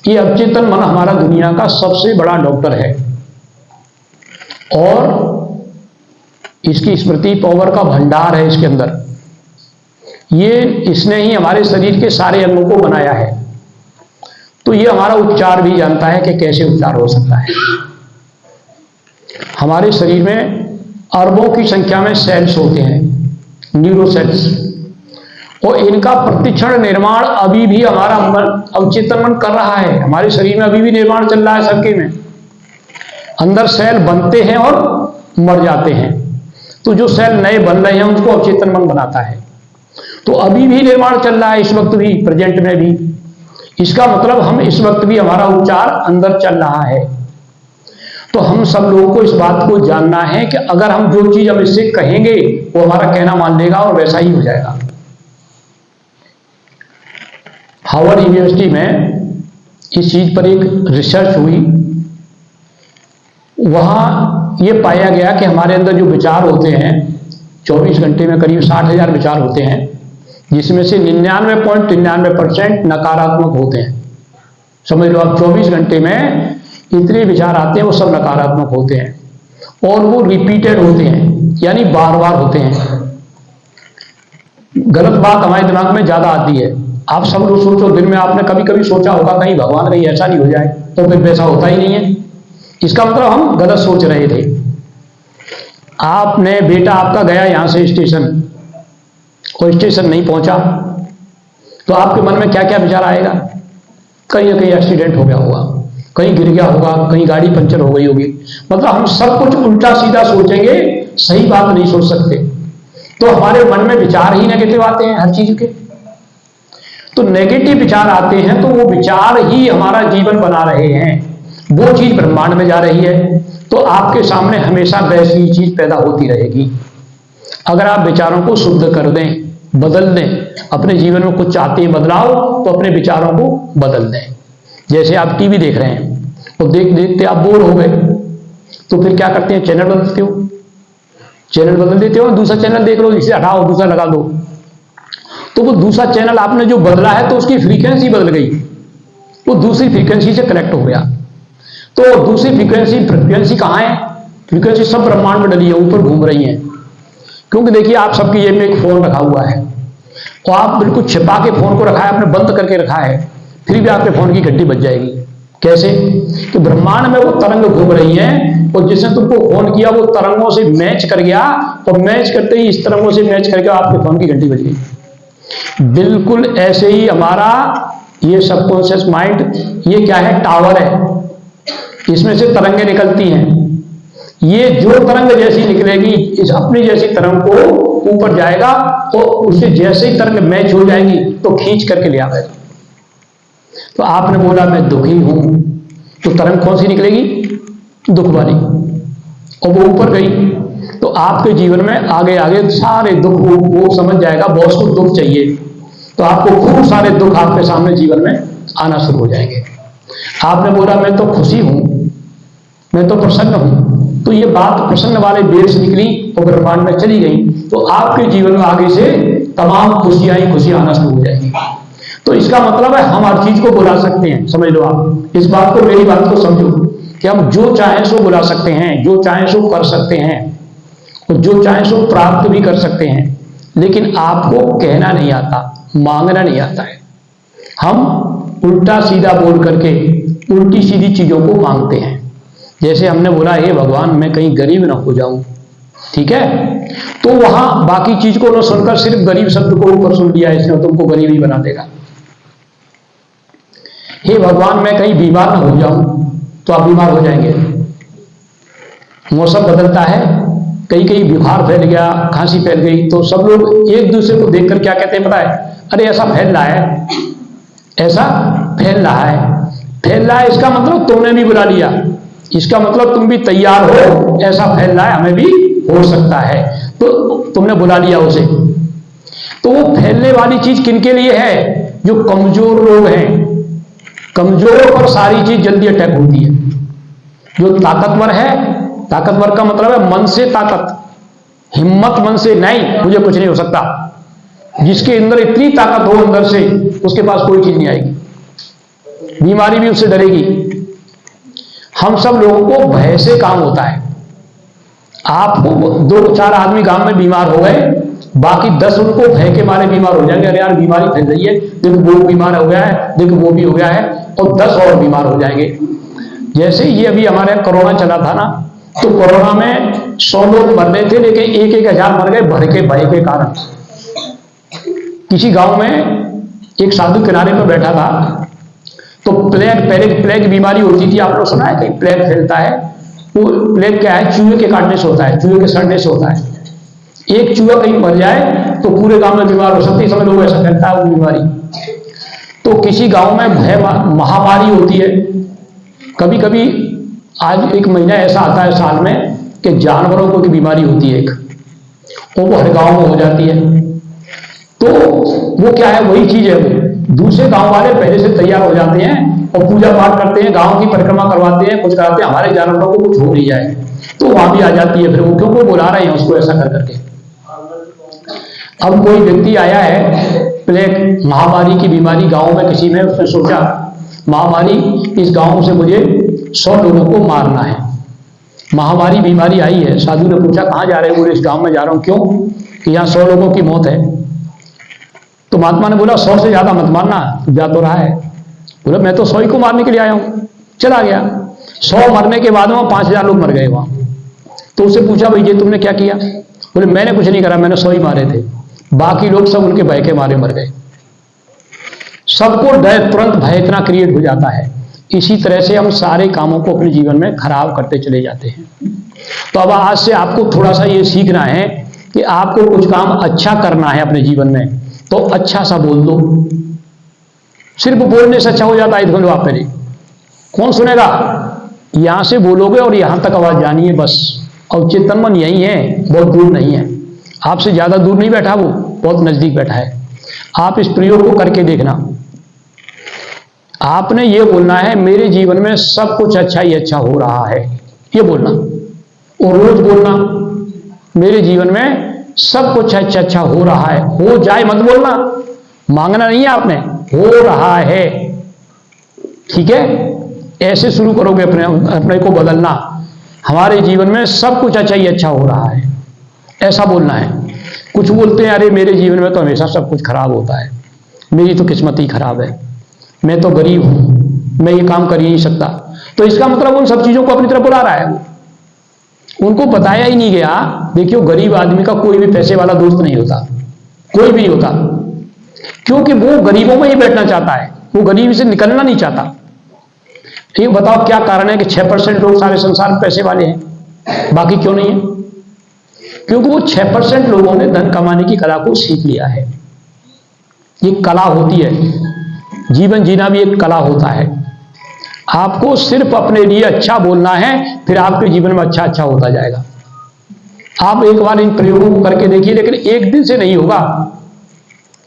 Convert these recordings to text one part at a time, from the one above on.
ये अवचेतन मन हमारा दुनिया का सबसे बड़ा डॉक्टर है और इसकी स्मृति पावर का भंडार है इसके अंदर। इसने ही हमारे शरीर के सारे अंगों को बनाया है। तो ये हमारा उपचार भी जानता है कि कैसे उपचार हो सकता है। हमारे शरीर में अरबों की संख्या में सेल्स होते हैं, न्यूरोसेल्स, और इनका प्रतिक्षण निर्माण अभी भी हमारा मन, अवचेतन मन कर रहा है। हमारे शरीर में अभी भी निर्माण चल रहा है सबके में। अंदर सेल बनते हैं और मर जाते हैं, तो जो सेल नए बन रहे हैं उनको अवचेतन मन बनाता है। तो अभी भी निर्माण चल रहा है, इस वक्त भी, प्रेजेंट में भी। इसका मतलब हम इस वक्त भी हमारा उपचार अंदर चल रहा है। तो हम सब लोगों को इस बात को जानना है कि अगर हम जो चीज हम इससे कहेंगे वो हमारा कहना मान लेगा और वैसा ही हो जाएगा। हार्वर्ड यूनिवर्सिटी में इस चीज पर एक रिसर्च हुई। वहां यह पाया गया कि हमारे अंदर जो विचार होते हैं 24 घंटे में करीब 60,000 विचार होते हैं, जिसमें से 99.99% नकारात्मक होते हैं। समझ लो आप 24 घंटे में इतने विचार आते हैं वो सब नकारात्मक होते हैं और वो रिपीटेड होते हैं, यानी बार बार होते हैं। गलत बात हमारे दिमाग में ज्यादा आती है। आप सब लोग सोचो, दिन में आपने कभी कभी सोचा होगा कहीं भगवान कहीं ऐसा नहीं हो जाए, तो फिर वैसा होता ही नहीं है। इसका मतलब हम गलत सोच रहे थे। आपने बेटा आपका गया यहां से स्टेशन और स्टेशन नहीं पहुंचा, तो आपके मन में क्या क्या विचार आएगा? कहीं ना कहीं एक्सीडेंट हो गया होगा, कहीं गिर गया होगा, कहीं गाड़ी पंचर हो गई होगी। मतलब हम सब कुछ उल्टा सीधा सोचेंगे, सही बात नहीं सोच सकते। तो हमारे मन में विचार ही नेगेटिव आते हैं हर चीज के। तो नेगेटिव विचार आते हैं तो वो विचार ही हमारा जीवन बना रहे हैं। वो चीज ब्रह्मांड में जा रही है, तो आपके सामने हमेशा वैसी ही चीज पैदा होती रहेगी। अगर आप विचारों को शुद्ध कर दें, बदल दें, अपने जीवन में कुछ चाहते हैं बदलाव, तो अपने विचारों को बदल दें। जैसे आप टीवी देख रहे हैं और देख देखते आप बोर हो गए, तो फिर क्या करते हैं? चैनल बदलते हो, चैनल बदल देते हो, दूसरा चैनल देख लो, इसे हटाओ दूसरा लगा दो। तो वो दूसरा चैनल आपने जो बदला है तो उसकी फ्रीक्वेंसी बदल गई, वो दूसरी फ्रीक्वेंसी से कनेक्ट हो गया। तो दूसरी फ्रीक्वेंसी कहां है? फ्रीक्वेंसी सब ब्रह्मांड में डली है, ऊपर घूम रही है। क्योंकि देखिए आप सबकी जेब में एक फोन रखा हुआ है और आप बिल्कुल छिपा के फोन को रखा है, आपने बंद करके रखा है, फिर भी आपके फोन की घंटी बज जाएगी। कैसे? कि ब्रह्मांड में वो तरंग घूम रही है और जिसने तुमको फोन किया वो तरंगों से मैच कर गया, तो मैच करते ही इस तरंगों से मैच करके आपके फोन की घंटी बज गई। बिल्कुल ऐसे ही हमारा ये सबकॉन्शियस माइंड, ये क्या है? टावर है। इसमें से तरंगें निकलती हैं। ये जो तरंग जैसी निकलेगी, इस अपनी जैसी तरंग को ऊपर जाएगा और उससे जैसे ही तरंग मैच हो जाएगी तो खींच करके ले आएगा। तो आपने बोला मैं दुखी हूं, तो तरंग कौन सी निकलेगी? दुख वाली, और वो ऊपर गई तो आपके जीवन में आगे आगे सारे दुख वो समझ जाएगा बॉस को दुख चाहिए, तो आपको खूब सारे दुख आपके सामने जीवन में आना शुरू हो जाएंगे। आपने बोला मैं तो खुशी हूं, मैं तो प्रसन्न हूं, तो ये बात प्रसन्न वाले बेर से निकली और ब्रह्मांड में चली गई, तो आपके जीवन में आगे से तमाम खुशियां ही खुशियां आना शुरू हो जाएंगी। तो इसका मतलब है हम हर चीज को बुला सकते हैं। समझ लो आप इस बात को, मेरी बात को समझो कि हम जो चाहें सो बुला सकते हैं, जो चाहें सो कर सकते हैं और जो चाहें सो प्राप्त भी कर सकते हैं। लेकिन आपको कहना नहीं आता, मांगना नहीं आता है। हम उल्टा सीधा बोल करके उल्टी सीधी चीजों को मांगते हैं। जैसे हमने बोला हे भगवान मैं कहीं गरीब ना हो जाऊं, ठीक है, तो वहां बाकी चीज को न सुनकर सिर्फ गरीब शब्द को ऊपर सुन लिया, इसने तुमको गरीब ही बना देगा। हे भगवान मैं कहीं बीमार ना हो जाऊं, तो आप बीमार हो जाएंगे। मौसम बदलता है, कहीं कहीं बुखार फैल गया, खांसी फैल गई, तो सब लोग एक दूसरे को देखकर क्या कहते हैं पता है? अरे ऐसा फैल रहा है, ऐसा फैल रहा है। फैल रहा है इसका मतलब तुमने भी बुला लिया, इसका मतलब तुम भी तैयार हो, ऐसा फैल रहा है हमें भी हो सकता है, तो तुमने बुला लिया उसे। तो वो फैलने वाली चीज किनके लिए है? जो कमजोर लोग हैं। कमजोरों पर सारी चीज जल्दी अटैक होती है। जो ताकतवर है, ताकतवर का मतलब है मन से ताकत, हिम्मत मन से नहीं, मुझे कुछ नहीं हो सकता। जिसके अंदर इतनी ताकत हो अंदर से, उसके पास कोई चीज नहीं आएगी। बीमारी भी उससे डरेगी। हम सब लोगों को भय से काम होता है। आपको 2-4 आदमी गांव में बीमार हो गए, बाकी 10 उनको भय के मारे बीमार हो जाएंगे। अरे यार बीमारी फैल रही है, देखो वो बीमार हो गया है, देखो वो भी हो गया है, और 10 और बीमार हो जाएंगे। जैसे ये अभी हमारे कोरोना चला था ना, तो कोरोना में 100 लोग मर रहे थे, लेकिन 1-1 हजार मर गए भय के कारण। किसी गांव में एक साधु किनारे पर बैठा था, तो पहले प्लेग बीमारी होती थी, आप लोग सुना है कहीं प्लेग फैलता है। वो प्लेग क्या है, चूहे के काटने से होता है, चूहे के सड़ने से होता है। एक चूहा कहीं मर जाए तो पूरे गांव में बीमार हो सकती है, समझ लो ऐसा फैलता है वो बीमारी। तो किसी गांव में भय महामारी होती है। कभी कभी आज 1 महीना ऐसा आता है साल में कि जानवरों को की बीमारी होती है एक, और वो हर गांव में हो जाती है। तो वो क्या है, वही चीज है। वो दूसरे गांव वाले पहले से तैयार हो जाते हैं और पूजा पाठ करते हैं, गांव की परिक्रमा करवाते हैं, कुछ कराते हैं, हमारे जानवरों को कुछ हो नहीं जाए, तो वहां भी आ जाती है। फिर वो क्यों को बुला रहे हैं उसको ऐसा कर करके। अब कोई व्यक्ति आया है, प्लेग महामारी की बीमारी गांव में किसी में, उसने सोचा महामारी इस गांव से मुझे 100 लोगों को मारना है। महामारी बीमारी आई है। साधु ने पूछा कहां जा रहे हो? बोले इस गांव में जा रहा हूं। क्यों? कि यहाँ 100 लोगों की मौत है। तो महात्मा ने बोला 100 से ज्यादा मत मारना, जा तो रहा है। बोला मैं तो 100 ही को मारने के लिए आया हूं। चला गया। 100 मरने के बाद वहां 5000 लोग मर गए वहां। तो उससे पूछा भाई ये तुमने क्या किया? बोले मैंने कुछ नहीं करा, मैंने 100 ही मारे थे, बाकी लोग सब उनके भय के मारे मर गए। सबको डर, तुरंत भय इतना क्रिएट हो जाता है। इसी तरह से हम सारे कामों को अपने जीवन में खराब करते चले जाते हैं। तो अब आज से आपको थोड़ा सा ये सीखना है कि आपको कुछ काम अच्छा करना है अपने जीवन में, तो अच्छा सा बोल दो। सिर्फ बोलने से अच्छा हो जाता है? देखो आप पहले कौन सुनेगा? यहां से बोलोगे और यहां तक आवाज जानी है बस। और चिंतन मन यही है, बहुत दूर नहीं है, आपसे ज्यादा दूर नहीं बैठा, वो बहुत नजदीक बैठा है। आप इस प्रयोग को करके देखना। आपने ये बोलना है मेरे जीवन में सब कुछ अच्छा ही अच्छा हो रहा है, ये बोलना। और रोज बोलना मेरे जीवन में सब कुछ अच्छा अच्छा हो रहा है। हो जाए मत बोलना, मांगना नहीं है आपने, हो रहा है। ठीक है? ऐसे शुरू करोगे अपने को बदलना। हमारे जीवन में सब कुछ अच्छा ही अच्छा हो रहा है, ऐसा बोलना है। कुछ बोलते हैं अरे मेरे जीवन में तो हमेशा सब कुछ खराब होता है, मेरी तो किस्मत ही खराब है, मैं तो गरीब हूं, मैं ये काम कर ही नहीं सकता। तो इसका मतलब उन सब चीजों को अपनी तरफ बुला रहा है। उनको बताया ही नहीं गया। देखियो गरीब आदमी का कोई भी पैसे वाला दोस्त नहीं होता, कोई भी नहीं होता, क्योंकि वो गरीबों में ही बैठना चाहता है, वो गरीबी से निकलना नहीं चाहता। ये बताओ क्या कारण है कि 6% लोग सारे संसार में पैसे वाले हैं, बाकी क्यों नहीं है? क्योंकि वो 6% लोगों ने धन कमाने की कला को सीख लिया है। ये कला होती है, जीवन जीना भी एक कला होता है। आपको सिर्फ अपने लिए अच्छा बोलना है, फिर आपके जीवन में अच्छा अच्छा होता जाएगा। आप एक बार इन प्रयोगों को करके देखिए, लेकिन एक दिन से नहीं होगा,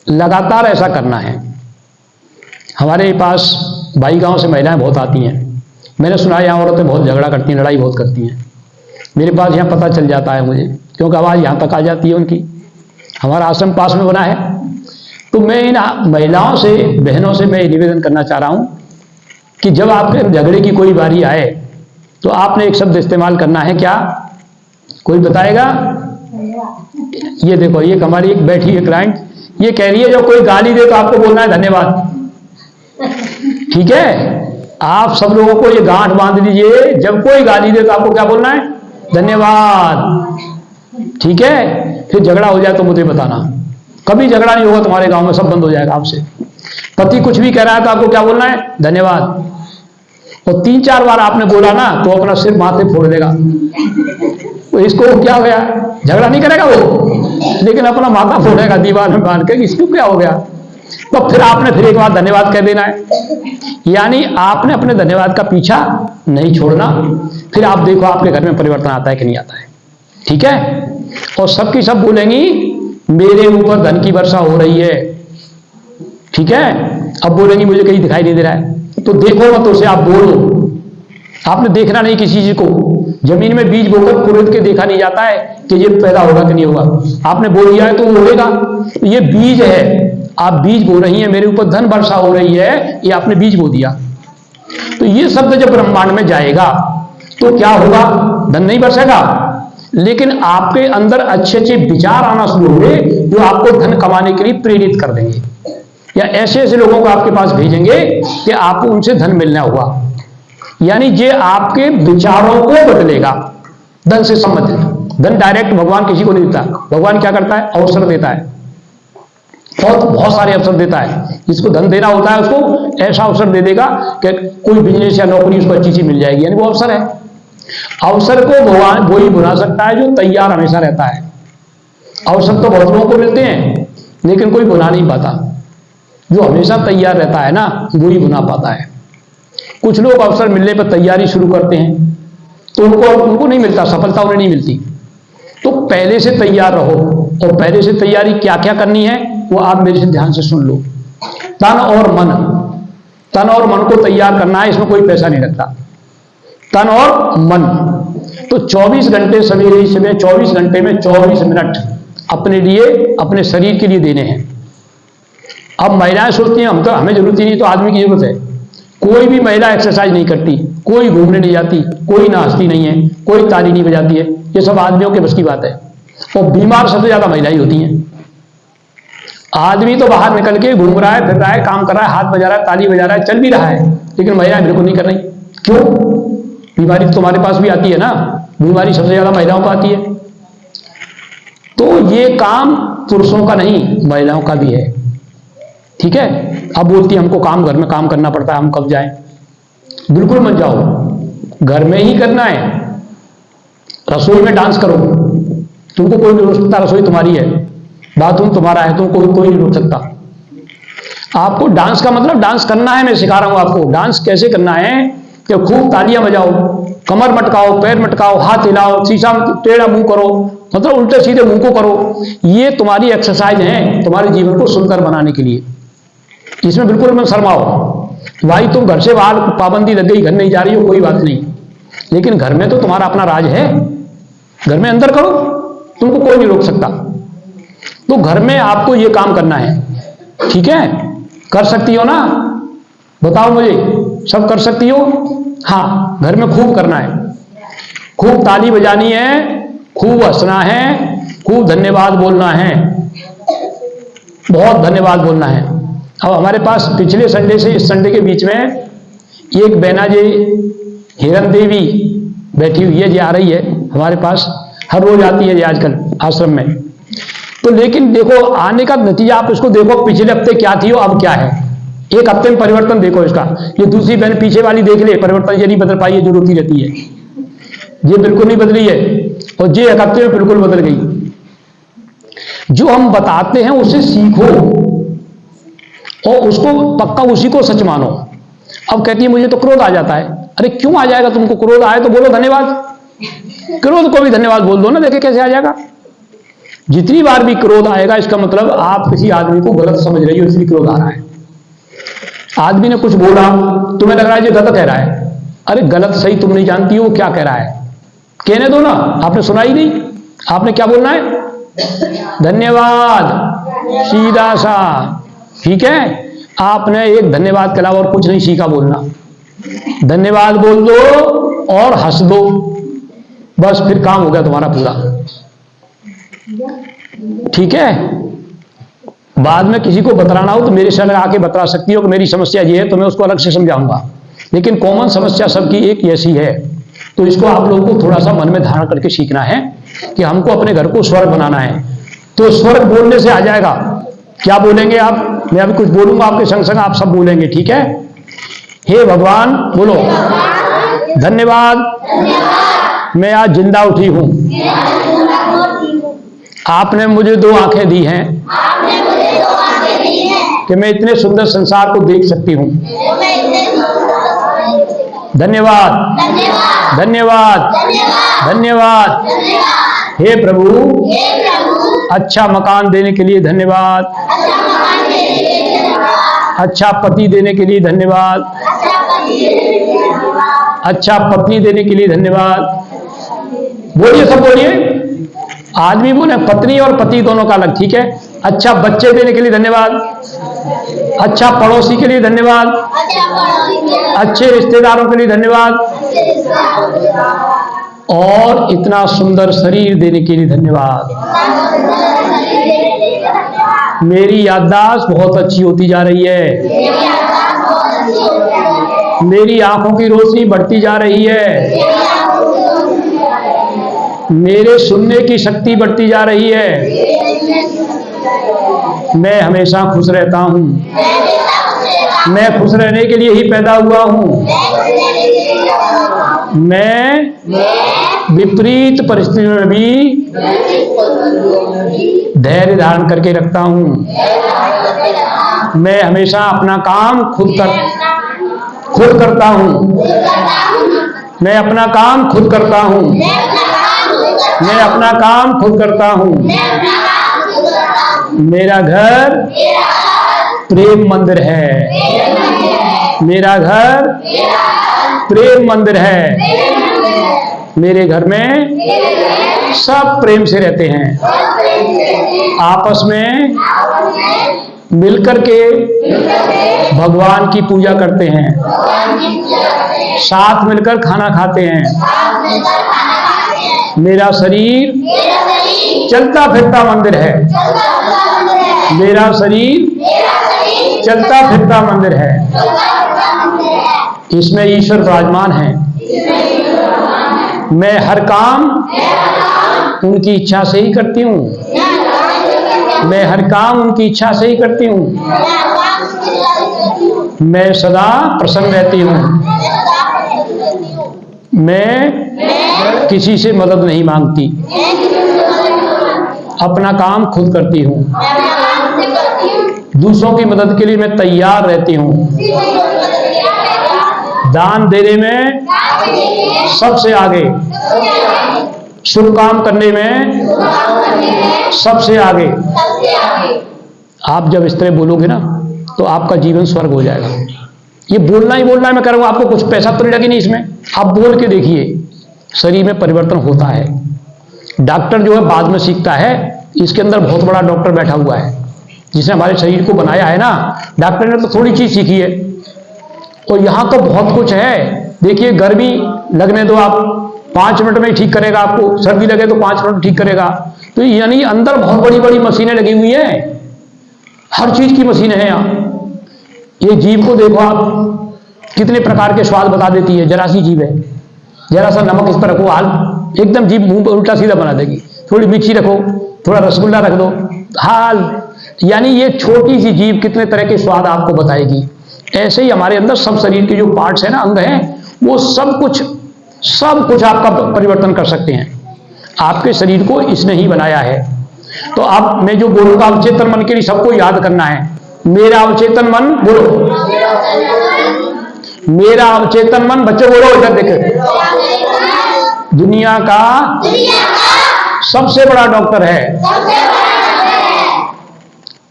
लगातार ऐसा करना है। हमारे पास भाई गांव से महिलाएं बहुत आती हैं। मैंने सुना यहाँ औरतें बहुत झगड़ा करती हैं, लड़ाई बहुत करती हैं। मेरे पास यहाँ पता चल जाता है मुझे, क्योंकि आवाज़ यहाँ तक आ जाती है उनकी। हमारा आश्रम पास में बना है। तो मैं इन महिलाओं से, बहनों से मैं निवेदन करना चाह रहा हूँ कि जब आपके झगड़े की कोई बारी आए तो आपने एक शब्द इस्तेमाल करना है। क्या? कोई बताएगा? ये देखो, ये हमारी एक बैठी है क्लाइंट, ये कह रही है जब कोई गाली दे तो आपको बोलना है धन्यवाद। ठीक है? आप सब लोगों को ये गांठ बांध लीजिए, जब कोई गाली दे तो आपको क्या बोलना है? धन्यवाद। ठीक है? फिर झगड़ा हो जाए तो मुझे बताना। कभी झगड़ा नहीं होगा तुम्हारे गांव में, सब बंद हो जाएगा आपसे। पति कुछ भी कह रहा है तो आपको क्या बोलना है? धन्यवाद। और 3-4 बार आपने बोला ना तो अपना सिर माथे फोड़ देगा। तो इसको क्या हो गया? झगड़ा नहीं करेगा वो, लेकिन अपना माथा फोड़ेगा दीवार में बांध के, इसको क्या हो गया? तो फिर आपने फिर एक बार धन्यवाद कह देना है। यानी आपने अपने धन्यवाद का पीछा नहीं छोड़ना। फिर आप देखो आपके घर में परिवर्तन आता है कि नहीं आता है। ठीक है? और सबकी सब बोलेंगी मेरे ऊपर धन की वर्षा हो रही है। ठीक है? अब बोलेंगी मुझे कहीं दिखाई नहीं दे रहा है, तो देखो मत उसे, आप बोलो। आपने देखना नहीं किसी चीज को। जमीन में बीज बोकर कुरेद के देखा नहीं जाता है कि ये पैदा होगा कि नहीं होगा। आपने बो दिया है तो वो होगा। ये बीज है, आप बीज बो रही हैं, मेरे ऊपर धन वर्षा हो रही है, ये आपने बीज बो दिया। तो ये शब्द जब ब्रह्मांड में जाएगा तो क्या होगा? धन नहीं बरसेगा, लेकिन आपके अंदर अच्छे अच्छे विचार आना शुरू हुए जो आपको धन कमाने के लिए प्रेरित कर देंगे, या ऐसे ऐसे लोगों को आपके पास भेजेंगे कि आपको उनसे धन मिलना हुआ। यानी ये आपके विचारों को बदलेगा। धन से संबंधित, धन डायरेक्ट भगवान किसी को नहीं देता। भगवान क्या करता है? अवसर देता है, और बहुत सारे अवसर देता है। जिसको धन देना होता है उसको ऐसा अवसर दे देगा कि कोई बिजनेस या नौकरी उसको अच्छी चीज मिल जाएगी, यानी वो अवसर है। अवसर को भगवान वही बुला सकता है जो तैयार हमेशा रहता है। अवसर तो बहुत लोगों को मिलते हैं, लेकिन कोई बुला नहीं पाता। जो हमेशा तैयार रहता है ना, वही बुला पाता है। कुछ लोग अवसर मिलने पर तैयारी शुरू करते हैं तो उनको नहीं मिलता, सफलता उन्हें नहीं मिलती। तो पहले से तैयार रहो, और पहले से तैयारी क्या क्या करनी है वो आप मेरे से ध्यान से सुन लो। तन और मन, तन और मन को तैयार करना है, इसमें कोई पैसा नहीं लगता। तन और मन, तो 24 घंटे सवेरे सुबह 24 घंटे में 24 मिनट अपने लिए, अपने शरीर के लिए देने हैं। अब महिलाएं सोचती हैं हमें जरूरत ही नहीं, तो आदमी की जरूरत है। कोई भी महिला एक्सरसाइज नहीं करती, कोई घूमने नहीं जाती, कोई नाचती नहीं है, कोई ताली नहीं बजाती है। ये सब आदमियों के बस की बात है। और बीमार सबसे ज्यादा महिला ही होती हैं। आदमी तो बाहर निकल के घूम रहा है, फिर रहा है, काम कर रहा है, हाथ बजा रहा है, ताली बजा रहा है, चल भी रहा है, लेकिन महिलाएं बिल्कुल नहीं कर रही। क्यों? बीमारी तो तुम्हारे पास भी आती है ना, बीमारी सबसे ज्यादा महिलाओं को आती है। तो ये काम पुरुषों का नहीं, महिलाओं का भी है। ठीक है? अब बोलती है हमको काम, घर में काम करना पड़ता है, हम कब जाएं? बिल्कुल मत जाओ, घर में ही करना है। रसोई में डांस करो, तुमको कोई नहीं रोक सकता, रसोई तुम्हारी है, बाथरूम तुम्हारा है, तुमको कोई नहीं रोक सकता। आपको डांस का मतलब डांस करना है। मैं सिखा रहा हूं आपको डांस कैसे करना है, कि खूब तालियां बजाओ, कमर मटकाओ, पैर मटकाओ, हाथ हिलाओ, शीशा टेढ़ा मुंह करो, मतलब उल्टे सीधे मुंह को करो। ये तुम्हारी एक्सरसाइज है, तुम्हारे जीवन को सुंदर बनाने के लिए। इसमें बिल्कुल मत शर्माओ। भाई तुम घर से बाहर पाबंदी लग गई, घर नहीं जा रही हो, कोई बात नहीं, लेकिन घर में तो तुम्हारा अपना राज है, घर में अंदर करो, तुमको कोई नहीं रोक सकता। तो घर में आपको ये काम करना है। ठीक है? कर सकती हो ना? बताओ मुझे, सब कर सकती हो? हाँ, घर में खूब करना है, खूब ताली बजानी है, खूब हंसना है, खूब धन्यवाद बोलना है, बहुत धन्यवाद बोलना है। अब हमारे पास पिछले संडे से इस संडे के बीच में एक बहना जी हिरण देवी बैठी हुई है, जी आ रही है हमारे पास, हर रोज आती है जी आजकल आश्रम में। तो लेकिन देखो आने का नतीजा आप इसको देखो, पिछले हफ्ते क्या थी और अब क्या है, एक हफ्ते में परिवर्तन देखो इसका। ये दूसरी बहन पीछे वाली देख ले, परिवर्तन ये नहीं बदल पाई है जो रोती रहती है, ये बिल्कुल नहीं बदली है, और ये एक हफ्ते में बिल्कुल बदल गई। जो हम बताते हैं उसे सीखो और उसको पक्का उसी को सच मानो। अब कहती है मुझे तो क्रोध आ जाता है। अरे क्यों आ जाएगा तुमको? क्रोध आए तो बोलो धन्यवाद, क्रोध को भी धन्यवाद बोल दो ना, देखे कैसे आ जाएगा। जितनी बार भी क्रोध आएगा इसका मतलब आप किसी आदमी को गलत समझ रही हो, इसलिए क्रोध आ रहा है। आदमी ने कुछ बोला, तुम्हें लग रहा है ये गलत कह रहा है। अरे गलत सही तुम नहीं जानती हो क्या कह रहा है, कहने दो ना, आपने सुना ही नहीं। आपने क्या बोलना है? धन्यवाद, सीधा सा। ठीक है? आपने एक धन्यवाद के अलावा और कुछ नहीं सीखा बोलना। धन्यवाद बोल दो और हंस दो, बस फिर काम हो गया तुम्हारा पूरा। ठीक है? बाद में किसी को बतलाना हो तो मेरे से आके बता सकती हो कि मेरी समस्या ये है, तो मैं उसको अलग से समझाऊंगा, लेकिन कॉमन समस्या सबकी एक ऐसी है। तो इसको आप लोगों को थोड़ा सा मन में धारण करके सीखना है कि हमको अपने घर को स्वर्ग बनाना है। तो स्वर्ग बोलने से आ जाएगा। क्या बोलेंगे आप? मैं अभी कुछ बोलूंगा आपके संग संग आप सब बोलेंगे। ठीक है? हे भगवान, बोलो धन्यवाद, मैं आज जिंदा उठी हूं, आपने मुझे 2 आंखें दी हैं कि मैं इतने सुंदर संसार को देख सकती हूं। धन्यवाद, धन्यवाद, धन्यवाद। हे प्रभु, अच्छा मकान देने के लिए धन्यवाद, अच्छा पति देने के लिए धन्यवाद, अच्छा पत्नी देने के लिए धन्यवाद। बोलिए, सब बोलिए। आदमी बोले पत्नी और पति दोनों का अलग। ठीक है? अच्छा बच्चे देने के लिए धन्यवाद, अच्छा पड़ोसी के लिए धन्यवाद, अच्छे रिश्तेदारों के लिए धन्यवाद, और इतना सुंदर शरीर देने के लिए धन्यवाद। मेरी याददाश्त बहुत अच्छी होती जा रही है, मेरी आंखों की रोशनी बढ़ती जा रही है, मेरे सुनने की शक्ति बढ़ती जा रही है, मैं हमेशा खुश रहता हूँ, मैं खुश रहने के लिए ही पैदा हुआ हूँ, मैं विपरीत परिस्थितियों में भी धैर्य धारण करके रखता हूँ, मैं हमेशा अपना काम खुद करता हूँ, मैं अपना काम खुद करता हूँ, मैं अपना काम खुद करता हूँ, मेरा घर प्रेम मंदिर है, मेरा घर प्रेम मंदिर है, मेरे घर में सब प्रेम से रहते हैं, आपस में मिलकर के भगवान की पूजा करते हैं, साथ मिलकर खाना खाते हैं, मेरा शरीर चलता फिरता मंदिर है, मेरा शरीर चलता फिरता मंदिर है, इसमें ईश्वर विराजमान है, मैं हर काम उनकी इच्छा से ही करती हूँ, मैं हर काम उनकी इच्छा से ही करती हूँ, मैं सदा प्रसन्न रहती हूँ, मैं किसी से मदद नहीं मांगती, अपना काम खुद करती हूँ, दूसरों की मदद के लिए मैं तैयार रहती हूँ, दान देने में सबसे आगे, शुभ काम करने में सबसे आगे। आप जब इस तरह बोलोगे ना तो आपका जीवन स्वर्ग हो जाएगा। ये बोलना ही बोलना है, मैं करूँगा, आपको कुछ पैसा तो नहीं लगे नहीं इसमें, आप बोल के देखिए, शरीर में परिवर्तन होता है। डॉक्टर जो है बाद में सीखता है, इसके अंदर बहुत बड़ा डॉक्टर बैठा हुआ है जिसने हमारे शरीर को बनाया है ना। डॉक्टर ने तो थोड़ी चीज सीखी है, और यहाँ तो बहुत कुछ है। देखिए, गर्मी लगने दो, आप 5 मिनट में ठीक करेगा, आपको सर्दी लगे तो 5 मिनट ठीक करेगा। तो यानी अंदर बहुत बड़ी बड़ी मशीनें लगी हुई हैं, हर चीज की मशीनें हैं यहाँ। ये जीभ को देखो आप, कितने प्रकार के स्वाद बता देती है, जरा सी जीभ है, जरा सा नमक इस पर रखो, हाल एकदम जीभ मुंह पर उल्टा सीधा बना देगी। थोड़ी मिर्ची रखो, थोड़ा रसगुल्ला रख दो, हाल, यानी ये छोटी सी जीभ कितने तरह के स्वाद आपको बताएगी। ऐसे ही हमारे अंदर सब शरीर के जो पार्ट्स हैं ना, अंग हैं, वो सब कुछ आपका परिवर्तन कर सकते हैं। आपके शरीर को इसने ही बनाया है। तो अब मैं जो बोलूंगा अवचेतन मन के लिए सबको याद करना है। मेरा अवचेतन मन, बोलो, मेरा अवचेतन मन, बच्चे बोलो, इधर देखे, दुनिया का सबसे बड़ा डॉक्टर है।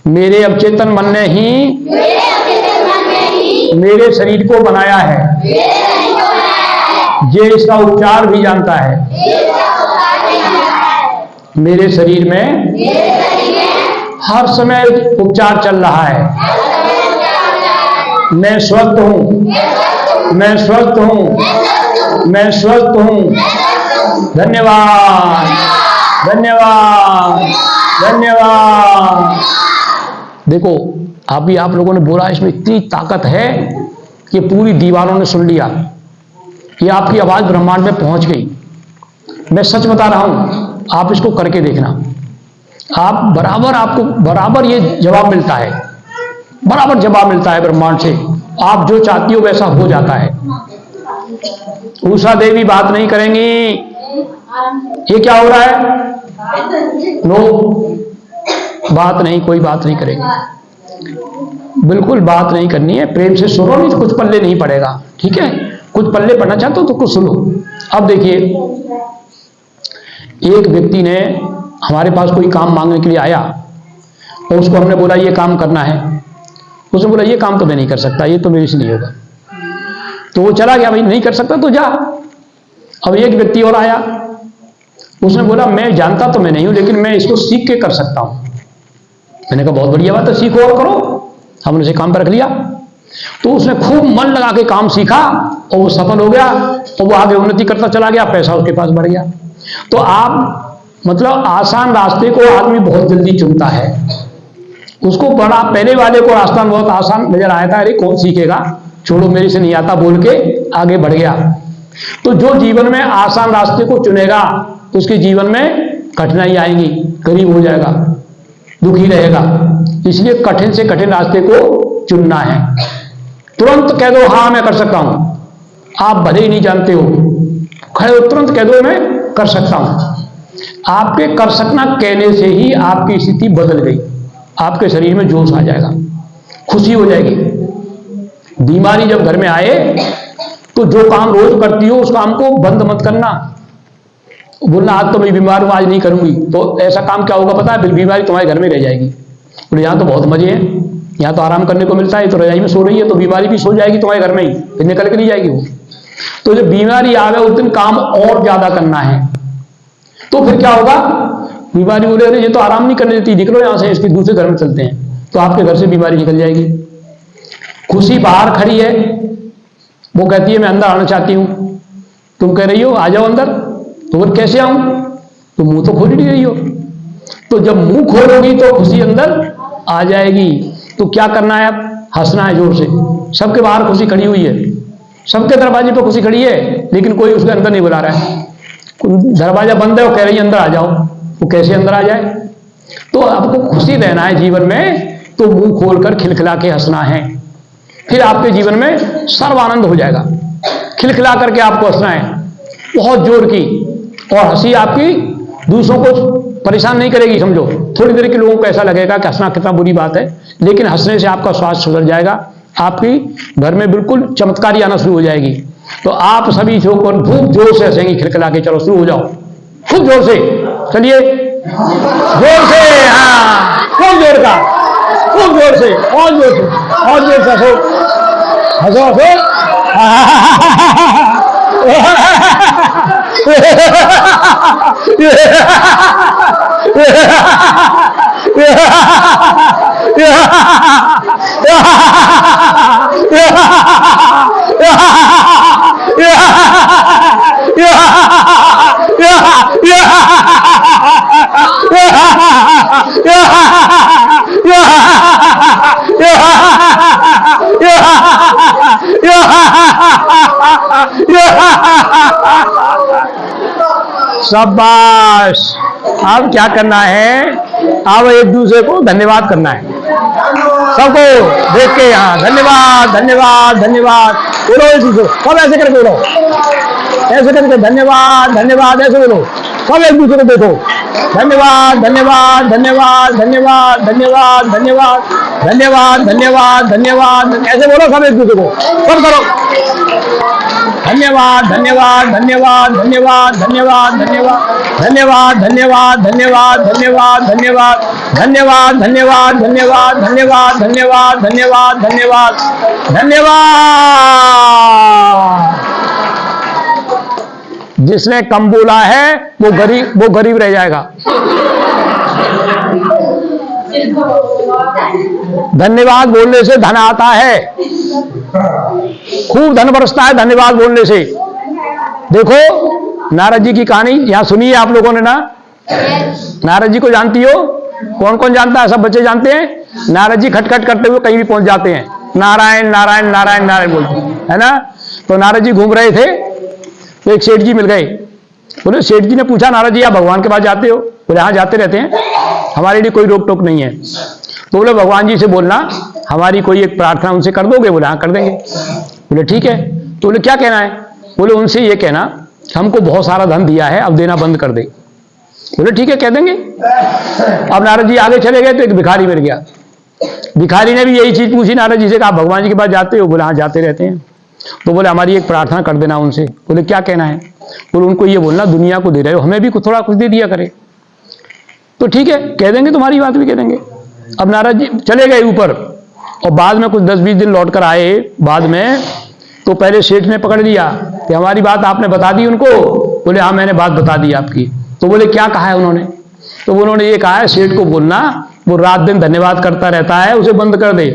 मेरे अवचेतन मन ने ही मेरे शरीर को बनाया है, ये इसका उपचार भी जानता है। मेरे शरीर में हर समय उपचार चल रहा है। मैं स्वस्थ हूँ, मैं स्वस्थ हूँ, मैं स्वस्थ हूँ। धन्यवाद, धन्यवाद, धन्यवाद। देखो, अभी आप लोगों ने बोला, इसमें इतनी ताकत है कि पूरी दीवारों ने सुन लिया। ये आपकी आवाज ब्रह्मांड में पहुंच गई। मैं सच बता रहा हूं, आप इसको करके देखना, आपको बराबर ये जवाब मिलता है, बराबर जवाब मिलता है ब्रह्मांड से। आप जो चाहती हो वैसा हो जाता है। उषा देवी बात नहीं करेंगी। ये क्या हो रहा है? नो, बात नहीं, कोई बात नहीं करेगी, बिल्कुल बात नहीं करनी है। प्रेम से सुनो, नहीं तो कुछ पल्ले नहीं पड़ेगा, ठीक है? कुछ पल्ले पढ़ना चाहते हो तो कुछ सुनो। अब देखिए, एक व्यक्ति ने हमारे पास कोई काम मांगने के लिए आया और उसको हमने बोला ये काम करना है। उसने बोला ये काम तो मैं नहीं कर सकता, ये तो मेरे से नहीं होगा। तो वो चला गया, भाई नहीं कर सकता तो जा। अब एक व्यक्ति और आया, उसने बोला मैं जानता तो मैं नहीं हूं, लेकिन मैं इसको सीख के कर सकता हूं। मैंने कहा बहुत बढ़िया बात है, सीखो और करो। हमने उसे काम पर रख लिया। तो उसने खूब मन लगा के काम सीखा और वो सफल हो गया और वो आगे उन्नति करता चला गया, पैसा उसके पास बढ़ गया। तो आप मतलब आसान रास्ते को आदमी बहुत जल्दी चुनता है, उसको बड़ा पहले वाले को रास्ता बहुत आसान नजर आया था, अरे कौन सीखेगा, छोड़ो मेरे से नहीं आता बोल के आगे बढ़ गया। तो जो जीवन में आसान रास्ते को चुनेगा उसके जीवन में कठिनाई आएंगी, गरीब हो जाएगा, दुखी रहेगा। इसलिए कठिन से कठिन रास्ते को चुनना है। तुरंत कह दो हाँ मैं कर सकता हूं, आप भले ही नहीं जानते हो, खड़े हो तुरंत कह दो मैं कर सकता हूं। आपके कर सकना कहने से ही आपकी स्थिति बदल गई, आपके शरीर में जोश आ जाएगा, खुशी हो जाएगी। बीमारी जब घर में आए तो जो काम रोज करती हो उस काम को बंद मत करना, बोलना आज तो मैं बीमार हूं आज नहीं करूंगी, तो ऐसा काम क्या होगा पता है, बीमारी तुम्हारे घर में रह जाएगी। बोले यहाँ तो बहुत मजे हैं, यहाँ तो आराम करने को मिलता है, तो रजाई में सो रही है तो बीमारी भी सो जाएगी तुम्हारे घर में ही, फिर निकल के नहीं जाएगी वो। तो जब बीमारी आवे उस दिन काम और ज्यादा करना है, तो फिर क्या होगा, बीमारी बोले अरे ये तो आराम नहीं करने देती, निकलो यहां से, इसके दूसरे घर में चलते हैं, तो आपके घर से बीमारी निकल जाएगी। खुशी बाहर खड़ी है, वो कहती है मैं अंदर आना चाहती हूं, तुम कह रही हो आ जाओ अंदर, तो वो कैसे आऊं, तो मुंह तो खोल ही नहीं रही हो। तो जब मुंह खोलोगी तो खुशी अंदर आ जाएगी। तो क्या करना है, अब हंसना है जोर से। सबके बाहर खुशी खड़ी हुई है, सबके दरवाजे पर खुशी खड़ी है, लेकिन कोई उसके अंदर नहीं बुला रहा है। दरवाजा बंद है, वो कह रही है अंदर आ जाओ, वो कैसे अंदर आ जाए। तो आपको खुशी रहना है जीवन में, तो मुंह खोलकर खिलखिला के हंसना है, फिर आपके जीवन में सर्वानंद हो जाएगा। खिलखिला करके आपको हंसना है बहुत जोर की, और हंसी आपकी दूसरों को परेशान नहीं करेगी। समझो थोड़ी देर के लोगों को ऐसा लगेगा कि हंसना कितना बुरी बात है, लेकिन हंसने से आपका स्वास्थ्य सुधर जाएगा, आपकी घर में बिल्कुल चमत्कारी आना शुरू हो जाएगी। तो आप सभी जो खूब जोर से हंसेंगे खिलखिला के, चलो शुरू हो जाओ खूब जोर से, चलिए जोर से, हाँ खूब जोर का, खूब जोर से, और जोर से, और जोर से हंसो, हंसो हंसो। शाबाश। अब क्या करना है, अब एक दूसरे को धन्यवाद करना है, सबको देख के, यहाँ धन्यवाद धन्यवाद धन्यवाद बोलो एक दूसरे, सब ऐसे करके बोलो, ऐसे करके धन्यवाद धन्यवाद ऐसे बोलो, सब एक दूसरे को देखो, धन्यवाद धन्यवाद धन्यवाद धन्यवाद धन्यवाद धन्यवाद धन्यवाद धन्यवाद धन्यवाद ऐसे बोलो सब एक दूसरे को, सब करो धन्यवाद धन्यवाद धन्यवाद धन्यवाद धन्यवाद धन्यवाद धन्यवाद धन्यवाद धन्यवाद धन्यवाद धन्यवाद धन्यवाद धन्यवाद धन्यवाद धन्यवाद धन्यवाद धन्यवाद धन्यवाद धन्यवाद। जिसने कम बोला है वो गरीब रह जाएगा। धन्यवाद बोलने से धन आता है, खूब धन बरसता है धन्यवाद बोलने से। देखो नारद जी की कहानी यहां सुनी है आप लोगों ने ना, नारद जी को जानती हो, कौन कौन जानता है, सब बच्चे जानते हैं। नारद जी खटखट करते हुए कहीं भी पहुंच जाते हैं, नारायण नारायण नारायण नारायण बोलते है ना। तो नारद जी घूम रहे थे तो एक सेठ जी मिल गए, बोले सेठ जी ने पूछा नारद जी आप भगवान के पास जाते हो, बोले हाँ जाते रहते हैं, हमारे लिए कोई रोक टोक नहीं है। तो बोले भगवान जी से बोलना हमारी कोई एक प्रार्थना उनसे कर दोगे, बोले हाँ कर देंगे। बोले ठीक है। तो बोले क्या कहना है, बोले उनसे ये कहना हमको बहुत सारा धन दिया है अब देना बंद कर दे। बोले ठीक है कह देंगे। अब नारद जी आगे चले गए तो एक भिखारी मिल गया, भिखारी ने भी यही चीज पूछी नारद जी से, कहा भगवान जी के पास जाते हो, बोले हाँ जाते रहते हैं। तो बोले हमारी एक प्रार्थना कर देना उनसे। बोले क्या कहना है, बोले उनको ये बोलना दुनिया को दे रहे हो हमें भी थोड़ा कुछ दे दिया करे। तो ठीक है कह देंगे, तुम्हारी बात भी कह देंगे। अब नारद जी चले गए ऊपर, और बाद में कुछ 10-20 दिन लौट कर आए बाद में, तो पहले सेठ ने पकड़ लिया कि हमारी बात आपने बता दी उनको। बोले हाँ मैंने बात बता दी आपकी। तो बोले क्या कहा है उन्होंने, तो उन्होंने ये कहा है सेठ को बोलना वो रात दिन धन्यवाद करता रहता है उसे बंद कर दे।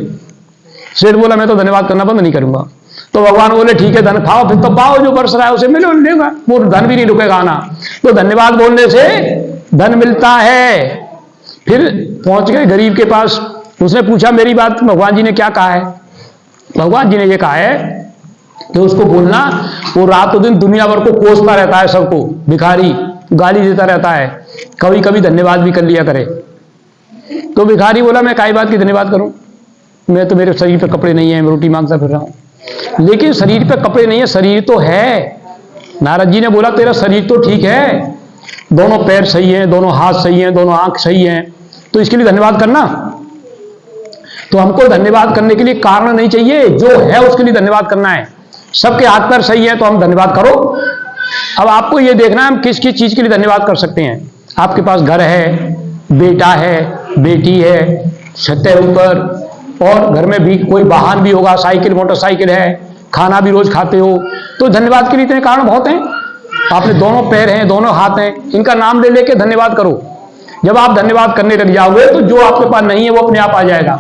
सेठ बोला मैं तो धन्यवाद करना बंद नहीं करूंगा। तो भगवान बोले ठीक है, धन खाओ, फिर तो पाओ, जो बरस रहा है उसे मिलो लेगा, वो धन भी नहीं रुकेगा आना। तो धन्यवाद बोलने से धन मिलता है। फिर पहुंच गए गरीब के पास, उसने पूछा मेरी बात भगवान जी ने क्या कहा है? भगवान जी ने ये कहा है कि उसको बोलना, वो रातों दिन दुनिया भर को कोसता रहता है, सबको भिखारी गाली देता रहता है, कभी कभी धन्यवाद भी कर लिया करे। तो भिखारी बोला मैं काई बात की धन्यवाद करूं, मैं तो, मेरे शरीर पे कपड़े नहीं है, मैं रोटी मांगता फिर रहा हूं। लेकिन शरीर पे कपड़े नहीं है, शरीर तो है। नारद जी ने बोला तेरा शरीर तो ठीक है, दोनों पैर सही हैं, दोनों हाथ सही हैं, दोनों आंख सही हैं, तो इसके लिए धन्यवाद करना। तो हमको धन्यवाद करने के लिए कारण नहीं चाहिए, जो है उसके लिए धन्यवाद करना है। सबके हाथ पैर सही है तो हम धन्यवाद करो। अब आपको ये देखना है हम किस किस चीज के लिए धन्यवाद कर सकते हैं। आपके पास घर है, बेटा है, बेटी है, छत है ऊपर, और घर में भी कोई वाहन भी होगा, साइकिल मोटरसाइकिल है, खाना भी रोज खाते हो, तो धन्यवाद के लिए इतने कारण बहुत हैं। आपने दोनों पैर हैं, दोनों हाथ हैं, इनका नाम ले लेके धन्यवाद करो। जब आप धन्यवाद करने लग जाओगे तो जो आपके पास नहीं है वो अपने आप आ जाएगा,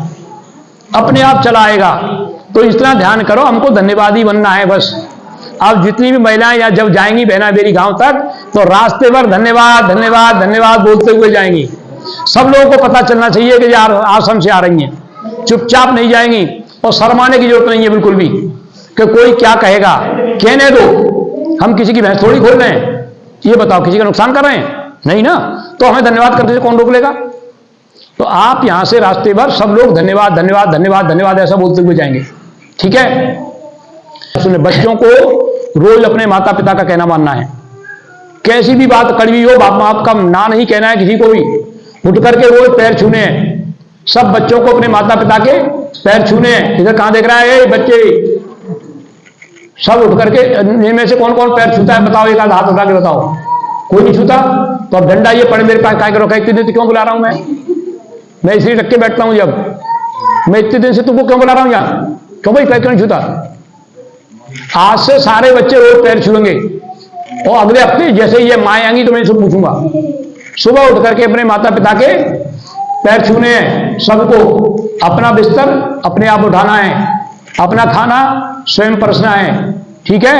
अपने आप चला आएगा। तो इतना ध्यान करो, हमको धन्यवादी बनना है बस। अब जितनी भी महिलाएं या जब जाएंगी बहना मेरी गांव तक, तो रास्ते भर धन्यवाद धन्यवाद धन्यवाद बोलते हुए जाएंगी। सब लोगों को पता चलना चाहिए कि यार आश्रम से आ रही हैं, चुपचाप नहीं जाएंगी, और शर्माने की जरूरत नहीं है बिल्कुल भी कि कोई क्या कहेगा, कहने दो। हम किसी की भैंस थोड़ी खोल रहे हैं, ये बताओ किसी का नुकसान कर रहे हैं? नहीं ना, तो हमें धन्यवाद करने से कौन रोक लेगा? तो आप यहां से रास्ते भर सब लोग धन्यवाद धन्यवाद धन्यवाद धन्यवाद ऐसा बोलते हुए जाएंगे, ठीक है? सुने, बच्चों को रोज अपने माता पिता का कहना मानना है। कैसी भी बात कड़वी हो, बाप बाप का ना नहीं कहना है किसी को भी। उठ करके रोज पैर छूने हैं, सब बच्चों को अपने माता पिता के पैर छूने हैं। इधर कहां देख रहा है बच्चे? सब उठ करके, इनमें से कौन कौन पैर छूता है बताओ, एक आध हाथ उठा के बताओ। कोई नहीं छूता? तो अब डंडा ये पड़े मेरे पास काय करो, इतने दिन क्यों बुला रहा हूं मैं इसलिए रख के बैठता हूं। जब मैं इतने दिन से तुमको क्यों बुला रहा हूं यहाँ, क्यों भाई पैर क्यों नहीं छूता? आज से सारे बच्चे रोज पैर छूएंगे, और अगले हफ्ते जैसे ये माएँ आएंगी तो मैं इसे पूछूंगा, सुबह उठ करके अपने माता पिता के पैर छूने हैं सबको। अपना बिस्तर अपने आप उठाना है, अपना खाना स्वयं परसना है, ठीक है?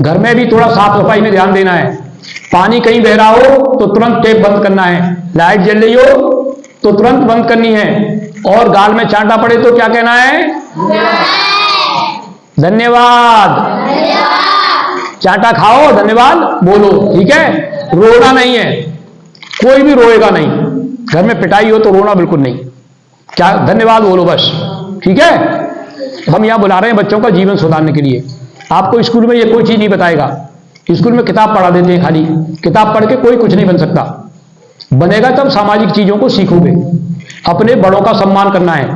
घर में भी थोड़ा साफ सफाई में ध्यान देना है। पानी कहीं बह रहा हो तो तुरंत टेप बंद करना है, लाइट जल रही हो तो तुरंत बंद करनी है, और गाल में चांटा पड़े तो क्या कहना है? धन्यवाद। चांटा खाओ, धन्यवाद बोलो, ठीक है? रोना नहीं है, कोई भी रोएगा नहीं। घर में पिटाई हो तो रोना बिल्कुल नहीं, क्या धन्यवाद बोलो बस, ठीक है? हम यहां बुला रहे हैं बच्चों का जीवन सुधारने के लिए। आपको स्कूल में ये कोई चीज नहीं बताएगा, स्कूल में किताब पढ़ा देते हैं, खाली किताब पढ़ के कोई कुछ नहीं बन सकता। बनेगा तब सामाजिक चीजों को सीखोगे। अपने बड़ों का सम्मान करना है,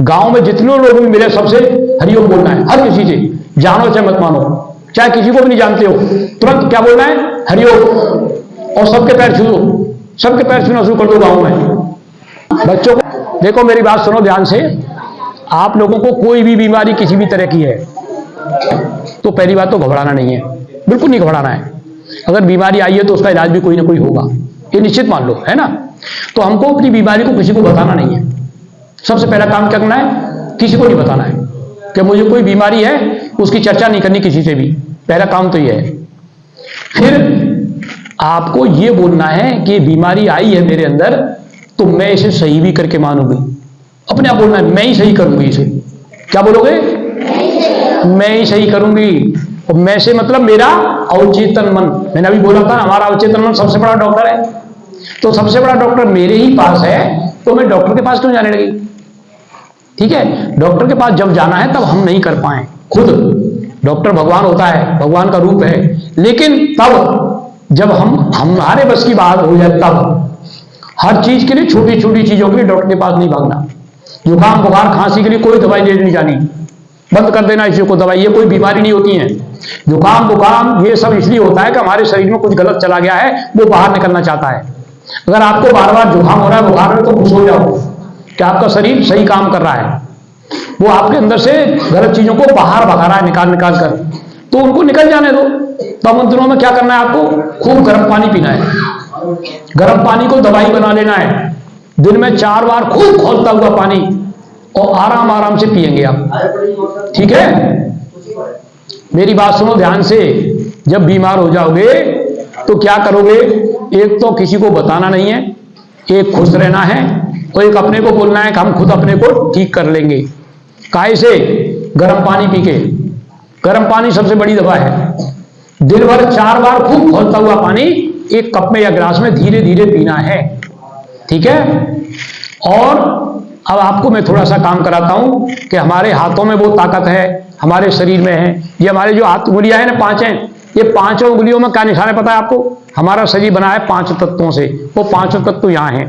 गांव में जितने लोग भी मिले सबसे हरिओम बोलना है, हर किसी से, जानो चाहे मत मानो, चाहे किसी को भी नहीं जानते हो, तुरंत क्या बोलना है? हरिओम। और सबके पैर छू दो, सबके पैर छूना शुरू कर दो गांव में। बच्चों को देखो, मेरी बात सुनो ध्यान से। आप लोगों को कोई भी बीमारी किसी भी तरह की है तो पहली बात तो घबराना नहीं है, बिल्कुल नहीं घबराना है। अगर बीमारी आई है तो उसका इलाज भी कोई ना कोई होगा, ये निश्चित मान लो, है ना? तो हमको अपनी बीमारी को किसी को बताना नहीं है। सबसे पहला काम क्या करना है? किसी को नहीं बताना है कि मुझे कोई बीमारी है, उसकी चर्चा नहीं करनी किसी से भी, पहला काम तो यह है। फिर आपको यह बोलना है कि बीमारी आई है मेरे अंदर तो मैं इसे सही भी करके मानूंगी। अपने आप बोलना है, मैं ही सही करूंगी इसे। क्या बोलोगे? मैं ही सही करूंगी। और मैं से मतलब मेरा अवचेतन मन। मैंने अभी बोला था हमारा अवचेतन मन सबसे बड़ा डॉक्टर है, तो सबसे बड़ा डॉक्टर मेरे ही पास है, तो मैं डॉक्टर के पास क्यों जाने लगी? ठीक है, डॉक्टर के पास जब जाना है तब हम नहीं कर पाए खुद। डॉक्टर भगवान होता है, भगवान का रूप है, लेकिन तब जब हमारे बस की बात हो जाए, तब हर चीज के लिए, छोटी छोटी चीजों के लिए डॉक्टर के पास नहीं भागना। जुकाम बुखार खांसी के लिए कोई दवाई नहीं जानी, बंद कर देना इसी को दवाई, ये कोई बीमारी नहीं होती है। जुकाम बुखार ये सब इसलिए होता है कि हमारे शरीर में कुछ गलत चला गया है, वो बाहर निकलना चाहता है। अगर आपको बार बार जुकाम हो रहा है, बुखार हो, तो खुश हो जाओ कि आपका शरीर सही काम कर रहा है, वो आपके अंदर से गलत चीजों को बाहर भगा रहा है, निकाल निकाल कर, तो उनको निकल जाने दो। तब उन दिनों में क्या करना है? आपको खूब गर्म पानी पीना है, गर्म पानी को दवाई बना लेना है, दिन में 4 बार खूब खौलता हुआ पानी, और आराम आराम से पिएंगे आप, ठीक है। मेरी बात सुनो ध्यान से। जब बीमार हो जाओगे तो क्या करोगे? एक तो किसी को बताना नहीं है, एक खुश रहना है, और एक अपने को बोलना है कि हम खुद अपने को ठीक कर लेंगे। काहे से? गर्म पानी पी के। गर्म पानी सबसे बड़ी दवा है। दिन भर 4 बार खूब खौलता हुआ पानी एक कप में या गिलास में धीरे धीरे पीना है, ठीक है। और अब आपको मैं थोड़ा सा काम कराता हूं कि हमारे हाथों में वो ताकत है, हमारे शरीर में है। ये हमारे जो हाथ उंगलियां हैं ना, 5 हैं, ये 5 उंगलियों में क्या निशान है पता है आपको? हमारा शरीर बना है 5 तत्वों से। वो 5 तत्व यहां हैं: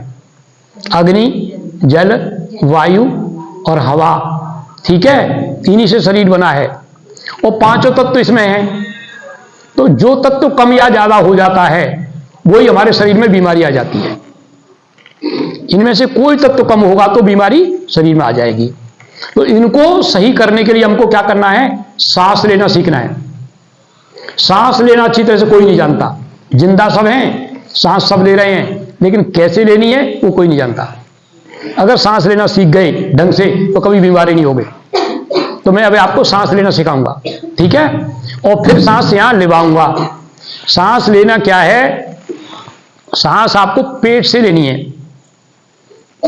अग्नि, जल, वायु और हवा, ठीक है। इन्हीं से शरीर बना है और 5 तत्व इसमें हैं। तो जो तत्व कम या ज्यादा हो जाता है वही हमारे शरीर में बीमारी आ जाती है। इनमें से कोई तत्व कम होगा तो बीमारी शरीर में आ जाएगी। तो इनको सही करने के लिए हमको क्या करना है? सांस लेना सीखना है। सांस लेना अच्छी तरह से कोई नहीं जानता। जिंदा सब हैं, सांस सब ले रहे हैं, लेकिन कैसे लेनी है वो कोई नहीं जानता। अगर सांस लेना सीख गए ढंग से तो कभी बीमारी नहीं होगी। तो मैं अभी आपको सांस लेना सिखाऊंगा, ठीक है। और फिर सांस यहां लेवाऊंगा। सांस लेना क्या है? सांस आपको पेट से लेनी है।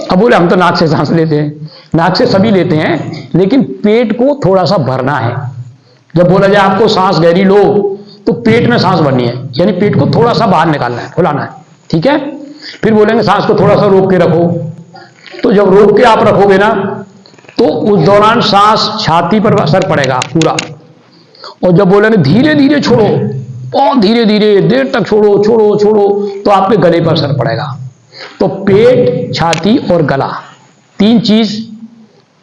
अब बोले हम तो नाक से सांस लेते हैं। नाक से सभी लेते हैं, लेकिन पेट को थोड़ा सा भरना है। जब बोला जाए आपको सांस गहरी लो, तो पेट में सांस भरनी है, यानी पेट को थोड़ा सा बाहर निकालना है, फुलाना है, ठीक है। फिर बोलेंगे सांस को थोड़ा सा रोक के रखो। तो जब रोक के आप रखोगे ना, तो उस दौरान सांस छाती पर असर पड़ेगा पूरा। और जब बोलेंगे धीरे धीरे छोड़ो, और धीरे धीरे देर तक छोड़ो छोड़ो छोड़ो, तो आपके गले पर असर पड़ेगा। तो पेट, छाती और गला, 3 चीज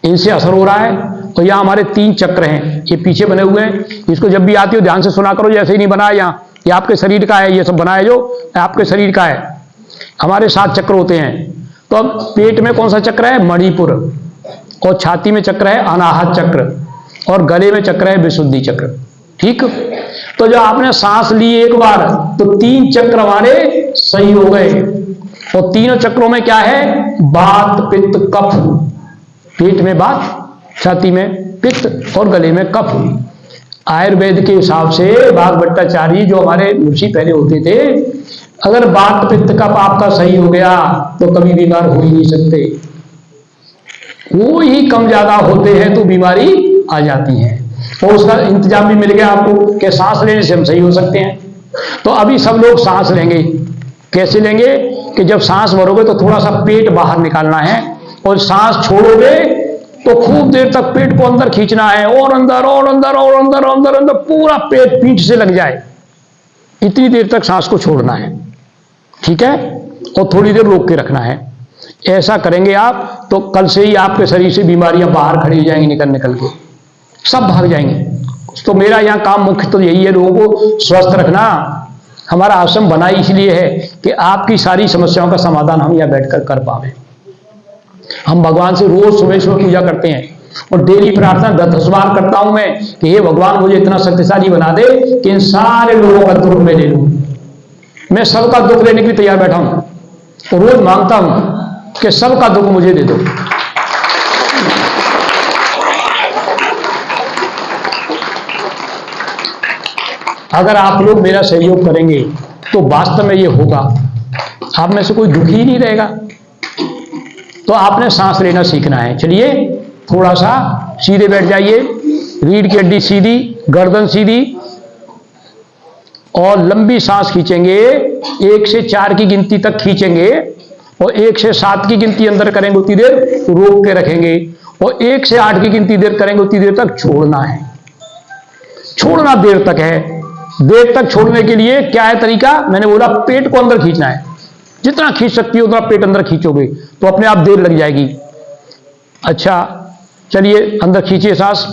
इनसे असर हो रहा है। और यहां हमारे 3 चक्र हैं, ये पीछे बने हुए हैं। इसको जब भी आती हो ध्यान से सुना करो, जैसे ही नहीं बनाया यहाँ, ये आपके शरीर का है, ये सब बनाया जो आपके शरीर का है। हमारे 7 चक्र होते हैं। तो अब पेट में कौन सा चक्र है? मणिपुर। और छाती में चक्र है अनाहत चक्र, और गले में चक्र है विशुद्धि चक्र, ठीक। तो जब आपने सांस ली एक बार, तो 3 चक्र हमारे सही हो गए। और तीनों चक्रों में क्या है? वात, पित्त, कफ। पेट में वात, छाती में पित्त और गले में कफ। आयुर्वेद के हिसाब से भाग भट्टाचार्य जो हमारे ऋषि पहले होते थे, अगर वात, पित्त, कफ आपका सही हो गया तो कभी बीमार हो ही नहीं सकते। वो ही कम ज्यादा होते हैं तो बीमारी आ जाती है। और उसका इंतजाम भी मिल गया आपको कि सांस लेने से हम सही हो सकते हैं। तो अभी सब लोग सांस लेंगे। कैसे लेंगे? कि जब सांस भरोगे तो थोड़ा सा पेट बाहर निकालना है, और सांस छोड़ोगे तो खूब देर तक पेट को अंदर खींचना है, और अंदर और अंदर और अंदर अंदर अंदर, पूरा पेट पीठ से लग जाए, इतनी देर तक सांस को छोड़ना है, ठीक है। और थोड़ी देर रोक के रखना है। ऐसा करेंगे आप तो कल से ही आपके शरीर से बीमारियां बाहर खड़ी हो जाएंगी, निकल निकल के सब भाग जाएंगे। तो मेरा यहाँ काम मुख्य तो यही है, लोगों को स्वस्थ रखना। हमारा आश्रम बना इसलिए है कि आपकी सारी समस्याओं का समाधान हम यहाँ बैठकर कर पावे। हम भगवान से रोज सुबह सुबह पूजा करते हैं, और डेली प्रार्थना 10 बार करता हूं मैं कि हे भगवान मुझे इतना शक्तिशाली बना दे कि इन सारे लोगों का दुख मैं ले लूं। मैं सबका दुख लेने के लिए तैयार बैठा हूं, और रोज मांगता हूं कि सबका दुख मुझे दे दो। अगर आप लोग मेरा सहयोग करेंगे तो वास्तव में ये होगा, आप में से कोई दुखी ही नहीं रहेगा। तो आपने सांस लेना सीखना है। चलिए थोड़ा सा सीधे बैठ जाइए, रीढ़ की हड्डी सीधी, गर्दन सीधी, और लंबी सांस खींचेंगे। 1 से 4 की गिनती तक खींचेंगे, और 1 से 7 की गिनती अंदर करेंगे, उतनी देर रोक के रखेंगे, और 1 से 8 की गिनती देर करेंगे, उतनी देर तक छोड़ना है। छोड़ना देर तक है। देर तक छोड़ने के लिए क्या है तरीका? मैंने बोला पेट को अंदर खींचना है। जितना खींच सकती हो उतना पेट अंदर खींचोगे तो अपने आप देर लग जाएगी। अच्छा चलिए अंदर खींचिए सांस।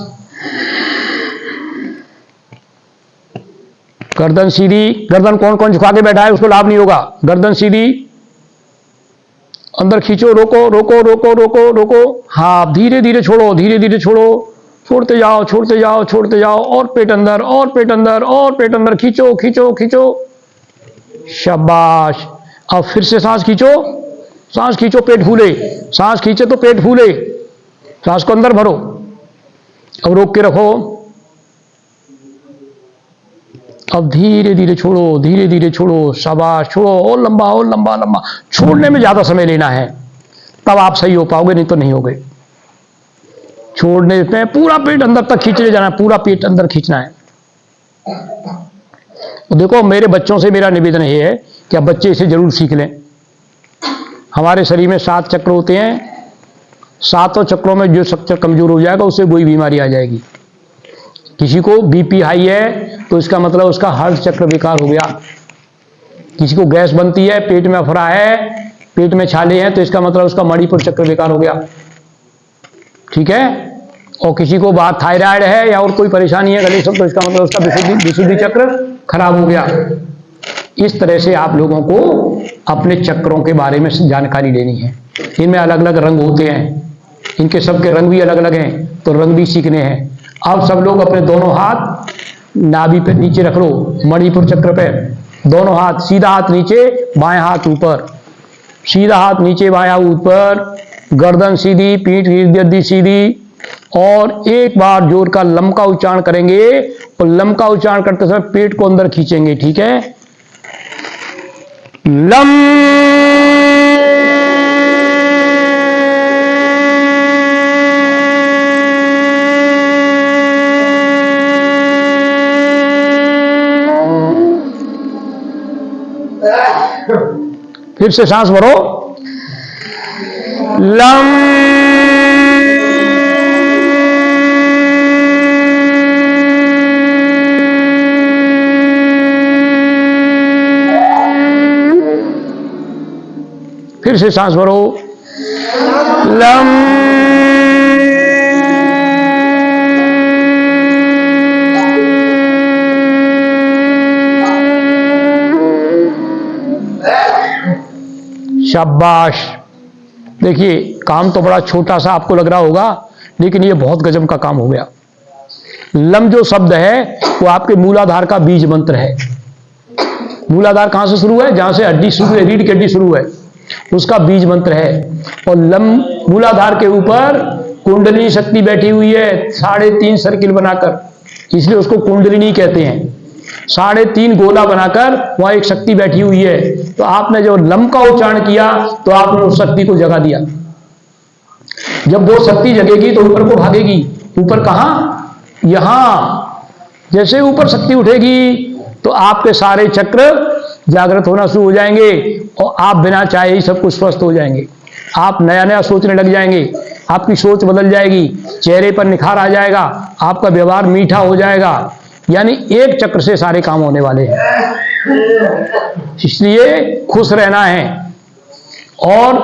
गर्दन सीधी, गर्दन कौन कौन झुका के बैठा है उसको लाभ नहीं होगा। गर्दन सीधी, अंदर खींचो, रोको रोको रोको रोको रोको, हाँ धीरे धीरे छोड़ो, धीरे धीरे छोड़ो, छोड़ते जाओ छोड़ते जाओ छोड़ते जाओ, और पेट अंदर और पेट अंदर और पेट अंदर, खींचो खींचो खींचो, शाबाश। अब फिर से सांस खींचो, सांस खींचो, पेट फूले, सांस खींचे तो पेट फूले, सांस को अंदर भरो, अब रोक के रखो, अब धीरे धीरे छोड़ो, धीरे धीरे छोड़ो, शाबाश, छोड़ो, और लंबा, और लंबा लंबा। छोड़ने में ज्यादा समय लेना है, तब आप सही हो पाओगे, नहीं तो नहीं होगे। छोड़ने में पूरा पेट अंदर तक खींचने जाना है, पूरा पेट अंदर खींचना है। तो देखो, मेरे बच्चों से मेरा निवेदन ये है कि अब बच्चे इसे जरूर सीख लें। हमारे शरीर में 7 चक्र होते हैं, 7 चक्रों में जो चक्र कमजोर हो जाएगा उससे कोई बीमारी आ जाएगी। किसी को बीपी हाई है तो इसका मतलब उसका हार्ट चक्र बेकार हो गया। किसी को गैस बनती है, पेट में अफरा है, पेट में छाले हैं, तो इसका मतलब उसका मणिपुर चक्र बेकार हो गया। ठीक है। और किसी को बात थायराइड है या और कोई परेशानी है गले से, तो इसका मतलब उसका विशुद्धि चक्र खराब हो गया। इस तरह से आप लोगों को अपने चक्रों के बारे में जानकारी लेनी है। इनमें अलग अलग रंग होते हैं, इनके सबके रंग भी अलग अलग हैं, तो रंग भी सीखने हैं। अब सब लोग अपने दोनों हाथ नाभि पे नीचे रख लो, मणिपुर चक्र पे, दोनों हाथ, सीधा हाथ नीचे, बाएं हाथ ऊपर, सीधा हाथ नीचे, बायां ऊपर, गर्दन सीधी, पीठ की गद्दी सीधी, और एक बार जोर का लम का उच्चारण करेंगे, और लम का उच्चारण करते समय पेट को अंदर खींचेंगे। ठीक है, लम। फिर से सांस भरो, लम। फिर से सांस भरो, लम। शाबाश। देखिए, काम तो बड़ा छोटा सा आपको लग रहा होगा, लेकिन ये बहुत गजब का काम हो गया। लम जो शब्द है वो आपके मूलाधार का बीज मंत्र है। मूलाधार कहां से शुरू है? जहां से हड्डी शुरू है, रीढ़ की हड्डी शुरू है, उसका बीज मंत्र है। और लम मूलाधार के ऊपर कुंडलिनी शक्ति बैठी हुई है 3.5 सर्किल बनाकर, इसलिए उसको कुंडलिनी कहते हैं। 3.5 गोला बनाकर वहां एक शक्ति बैठी हुई है। तो आपने जब लम का उच्चारण किया तो आपने उस शक्ति को जगा दिया। जब वो शक्ति जगेगी तो ऊपर को भागेगी। ऊपर कहां? यहां। जैसे ऊपर शक्ति उठेगी तो आपके सारे चक्र जागृत होना शुरू हो जाएंगे और आप बिना चाहे ही सब कुछ स्वस्थ हो जाएंगे। आप नया नया सोचने लग जाएंगे, आपकी सोच बदल जाएगी, चेहरे पर निखार आ जाएगा, आपका व्यवहार मीठा हो जाएगा। यानी एक चक्र से सारे काम होने वाले हैं। इसलिए खुश रहना है और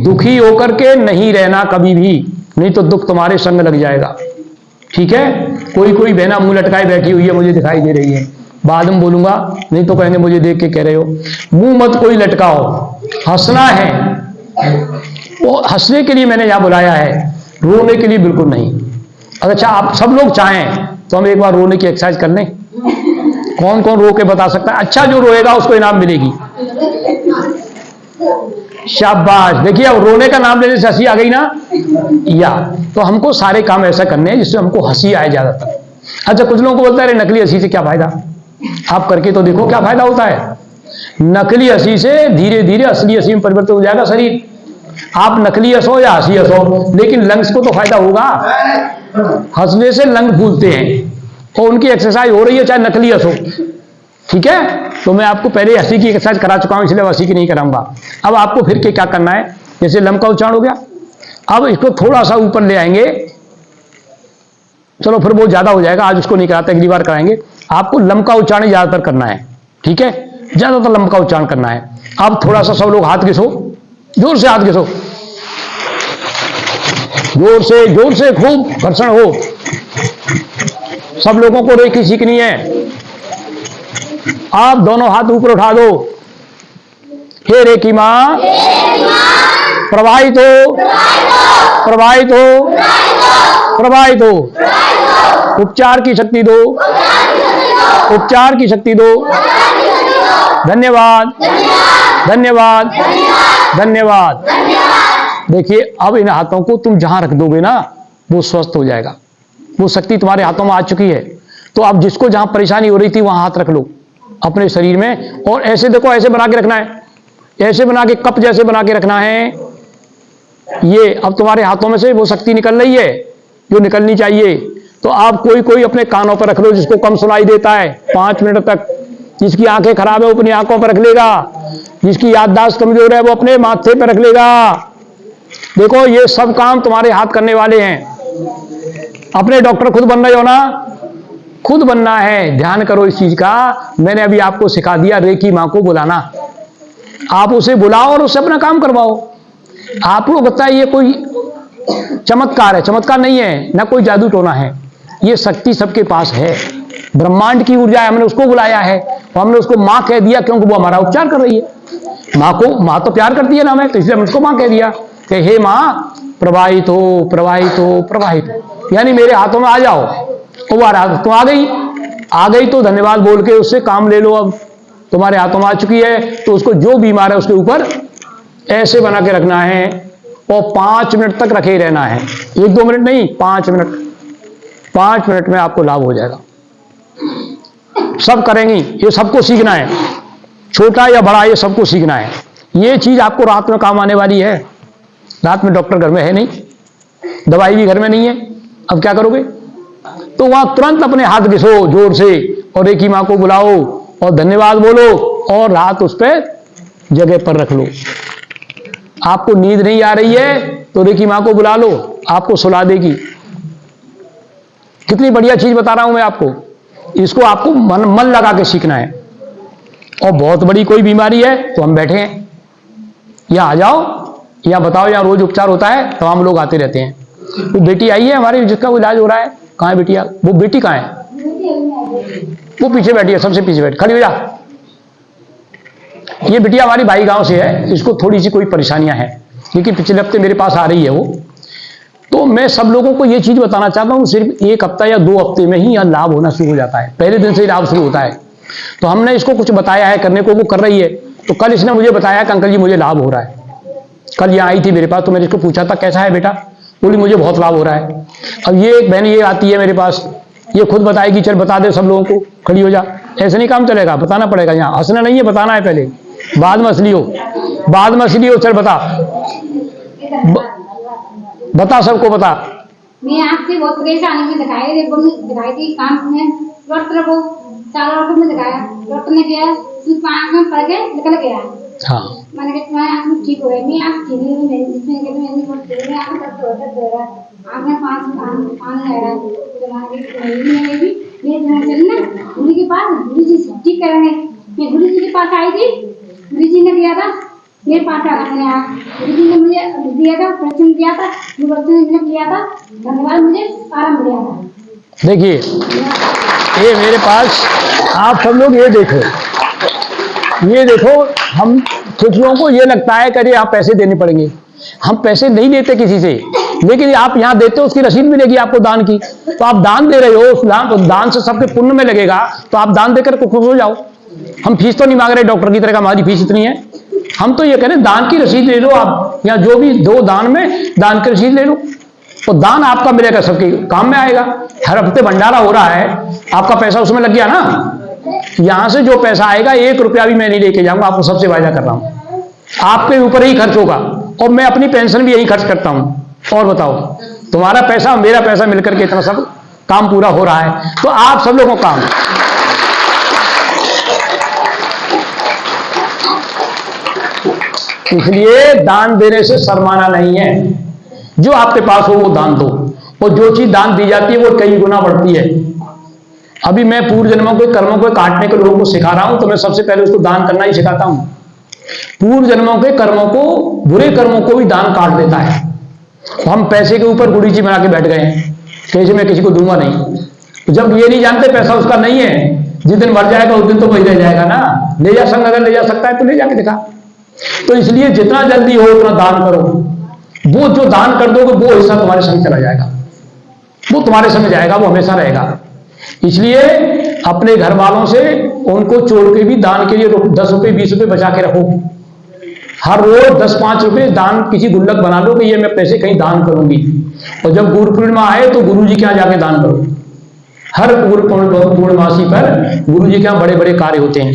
दुखी होकर के नहीं रहना कभी भी, नहीं तो दुख तुम्हारे संग लग जाएगा। ठीक है। कोई कोई बहना मुंह लटकाए बैठी हुई है, मुझे दिखाई दे रही है, बाद में बोलूंगा, नहीं तो कहेंगे मुझे देख के कह रहे हो। मुंह मत कोई लटकाओ, हंसना है। वो हंसने के लिए मैंने यहां बुलाया है, रोने के लिए बिल्कुल नहीं। अच्छा, आप सब लोग चाहें तो हम एक बार रोने की एक्सरसाइज कर लें। कौन कौन रो के बता सकता है? अच्छा, जो रोएगा उसको इनाम मिलेगी। शाबाश। देखिए, अब रोने का नाम लेने से हंसी आ गई ना, या तो हमको सारे काम ऐसा करने हैं जिससे हमको हंसी आए ज्यादातर। अच्छा, कुछ लोगों को बोलता है नकली हंसी से क्या फायदा? आप करके तो देखो क्या फायदा होता है। नकली हंसी से धीरे धीरे असली हंसी में परिवर्तन हो जाएगा शरीर। आप नकली हंसो या हंसी हंसो, लेकिन लंग्स को तो फायदा होगा। हंसने से लंग फूलते हैं और उनकी एक्सरसाइज हो रही है, चाहे नकली हंसो। ठीक है। तो मैं आपको पहले हंसी की एक्सरसाइज करा चुका हूं, इसलिए हंसी की नहीं कराऊंगा। अब आपको फिर के क्या करना है, जैसे लम का उच्चारण हो गया, अब इसको थोड़ा सा ऊपर ले आएंगे। चलो, फिर बहुत ज्यादा हो जाएगा, आज उसको नहीं कराते, अगली बार कराएंगे। आपको लम का उच्चारण ज्यादातर करना है। ठीक है, ज्यादातर लम का उच्चारण करना है। अब थोड़ा सा सब लोग हाथ घिसो, जोर से हाथ घिसो, जोर से खूब घर्षण हो। सब लोगों को रेखी सीखनी है। आप दोनों हाथ ऊपर उठा दो। हे रेखी मां, प्रवाहित हो, प्रवाहित हो, प्रवाहित हो। उपचार की शक्ति दो, उपचार की शक्ति दो। धन्यवाद, धन्यवाद, धन्यवाद। देखिए, अब इन हाथों को तुम जहां रख दोगे ना, वो स्वस्थ हो जाएगा। वो शक्ति तुम्हारे हाथों में आ चुकी है। तो अब जिसको जहां परेशानी हो रही थी वहां हाथ रख लो अपने शरीर में, और ऐसे देखो, ऐसे बना के रखना है, ऐसे बना के कप जैसे बना के रखना है। ये अब तुम्हारे हाथों में से वो शक्ति निकल रही है जो निकलनी चाहिए। तो आप कोई अपने कानों पर रख लो, जिसको कम सुनाई देता है 5 मिनट तक, जिसकी आंखें खराब है वो अपनी आंखों पर रख लेगा, जिसकी याददाश्त कमजोर है वो अपने माथे पर रख लेगा। देखो ये सब काम तुम्हारे हाथ करने वाले हैं। अपने डॉक्टर खुद बन रहे हो ना, खुद बनना है। ध्यान करो इस चीज का। मैंने अभी आपको सिखा दिया रेकी मां को बुलाना, आप उसे बुलाओ और उससे अपना काम करवाओ। आप लोग लगता है ये कोई चमत्कार है, चमत्कार नहीं है, ना कोई जादू टोना है, ये शक्ति सबके पास है। ब्रह्मांड की ऊर्जा है, हमने उसको बुलाया है और हमने उसको मां कह दिया क्योंकि वो हमारा उपचार कर रही है। मां तो प्यार करती है ना हमें, तो इसलिए हमने उसको मां कह दिया कि हे मां प्रवाहित हो प्रवाहित हो प्रवाहित हो, यानी मेरे हाथों में आ जाओ। वो आ रहा, तुम आ गई तो धन्यवाद बोल के उससे काम ले लो। अब तुम्हारे हाथों में आ चुकी है तो उसको जो बीमार है उसके ऊपर ऐसे बना के रखना है और 5 मिनट तक रखे ही रहना है। 1-2 मिनट नहीं, 5 मिनट। 5 मिनट में आपको लाभ हो जाएगा। सब करेंगी, ये सबको सीखना है, छोटा या बड़ा ये सबको सीखना है। ये चीज आपको रात में काम आने वाली है। रात में डॉक्टर घर में है नहीं, दवाई भी घर में नहीं है, अब क्या करोगे? तो वहां तुरंत अपने हाथ घिसो जोर से और रेकी मां को बुलाओ और धन्यवाद बोलो और हाथ उस पर जगह पर रख लो। आपको नींद नहीं आ रही है तो रेकी मां को बुला लो, आपको सुला देगी। कितनी बढ़िया चीज बता रहा हूं मैं आपको। इसको आपको मन लगा के सीखना है। और बहुत बड़ी कोई बीमारी है तो हम बैठे हैं, या आ जाओ या बताओ, यहाँ रोज उपचार होता है, तमाम लोग आते रहते हैं। वो बेटी आई है हमारी जिसका इलाज हो रहा है। कहाँ है बेटिया? वो बेटी कहाँ है? वो पीछे बैठी है, सबसे पीछे बैठी, खड़ी हो जा। ये बिटिया हमारी भाई गांव से है, इसको थोड़ी सी कोई परेशानियां हैं, क्योंकि पिछले हफ्ते मेरे पास आ रही है वो। तो मैं सब लोगों को ये चीज बताना चाहता हूँ, सिर्फ 1 हफ्ता या 2 हफ्ते में ही यह लाभ होना शुरू हो जाता है। पहले दिन से ही लाभ शुरू होता है। तो हमने इसको कुछ बताया है करने को, वो कर रही है। तो कल इसने मुझे बताया कि अंकल जी मुझे लाभ हो रहा है। कल यहाँ आई थी मेरे पास, तो मैंने इसको पूछा था कैसा है बेटा, बोली मुझे बहुत लाभ हो रहा है। अब ये एक बहन ये आती है मेरे पास, ये खुद बताएगी, चल बता दे सब लोगों को, खड़ी हो जा। ऐसे नहीं काम चलेगा, बताना पड़ेगा। यहाँ हंसना नहीं है, बताना है पहले, बाद में असली हो, बाद में असली हो। चल बता, बता सबको बता। मैं आपसे बहुत परेशानी में दिखाई थी काम में, डॉक्टर को 4 डॉक्टर में दिखाया, डॉक्टर ने किया आँख में पड़ के निकल गया। हाँ मैंने कहा तुम्हारी आँख में ठीक हो गई। मैं आँख ठीक नहीं हुई, जिसमें कहते हैं बहुत तेज आँख में दर्द हो रहा है, आँख में पानी आ रहा है। मैं चलना गुरु के पास, गुरु जी ठीक करेंगे। मैं गुरु जी के पास आई थी, गुरु जी ने किया था मेरे पास आ गया। मैंने गुरु जी ने मुझे दिया था, प्रश्न किया था, जो प्रश्न मैंने किया था, धन्यवाद, मुझे आराम मिला था। देखिए ये मेरे पास, आप सब लोग ये देखो, ये देखो। हम कुछ लोगों को ये लगता है कि आप पैसे देने पड़ेंगे। हम पैसे नहीं लेते किसी से, लेकिन आप यहाँ देते हो उसकी रसीद मिलेगी आपको दान की। तो आप दान दे रहे हो, उस दान से सबके पुण्य में लगेगा, तो आप दान देकर खुश हो जाओ। हम फीस तो नहीं मांग रहे डॉक्टर की तरह, हमारी फीस इतनी है। हम तो ये कह रहे हैं दान की रसीद ले लो आप, या जो भी दो दान में दान की रसीद ले लो, तो दान आपका मिलेगा, सबके काम में आएगा। हर हफ्ते भंडारा हो रहा है, आपका पैसा उसमें लग गया ना। यहां से जो पैसा आएगा 1 रुपया भी मैं नहीं लेके जाऊंगा, आपको सबसे वायदा कर रहा हूं। आपके ऊपर ही खर्च होगा, और मैं अपनी पेंशन भी यही खर्च करता हूं। और बताओ, तुम्हारा पैसा मेरा पैसा मिलकर के इतना सब काम पूरा हो रहा है। तो आप सब लोगों को काम, इसलिए दान देने से शर्माना नहीं है। जो आपके पास हो वो दान दो, और जो चीज दान दी जाती है वो कई गुना बढ़ती है। अभी मैं पूर्व जन्मों के कर्मों को काटने के लोगों को सिखा रहा हूं, तो मैं सबसे पहले उसको दान करना ही सिखाता हूं। पूर्व जन्मों के कर्मों को, बुरे कर्मों को भी दान काट देता है। हम पैसे के ऊपर गुड़ी जी बना के बैठ गए हैं, कैसे मैं किसी को दूंगा नहीं। जब ये नहीं जानते पैसा उसका नहीं है, जिस दिन मर जाएगा उस दिन तो वही रह जाएगा ना। ले जा संग, अगर ले जा सकता है तो ले जाके दिखा। तो इसलिए जितना जल्दी हो उतना दान करो। वो जो दान कर दोगे वो हिस्सा तुम्हारे संग चला जाएगा, वो तुम्हारे संग जाएगा, वो हमेशा रहेगा। इसलिए अपने घर वालों से उनको छोड़ के भी दान के लिए 10 रुपए 20 रुपए बचा के रखो। हर रोज 10-5 रुपए दान, किसी गुल्लक बना लो कि ये मैं पैसे कहीं दान करूंगी। और जब गुरु पूर्णिमा आए तो गुरु जी के यहाँ जाके दान करो। हर गुरु पूर्णमासी पर गुरु जी के यहाँ बड़े बड़े कार्य होते हैं,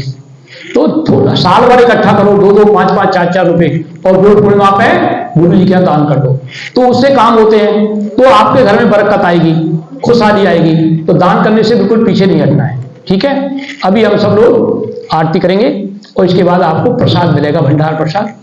तो साल भर इकट्ठा करो 2-2, 5-5, 4-4 रुपए, और गुरु पूर्णिमा पे गुरु जी के यहाँ दान कर दो, तो उससे काम होते हैं। तो आपके घर में बरकत आएगी, खुशहाली आएगी। तो दान करने से बिल्कुल पीछे नहीं हटना है, ठीक है। अभी हम सब लोग आरती करेंगे और इसके बाद आपको प्रसाद मिलेगा, भंडार प्रसाद।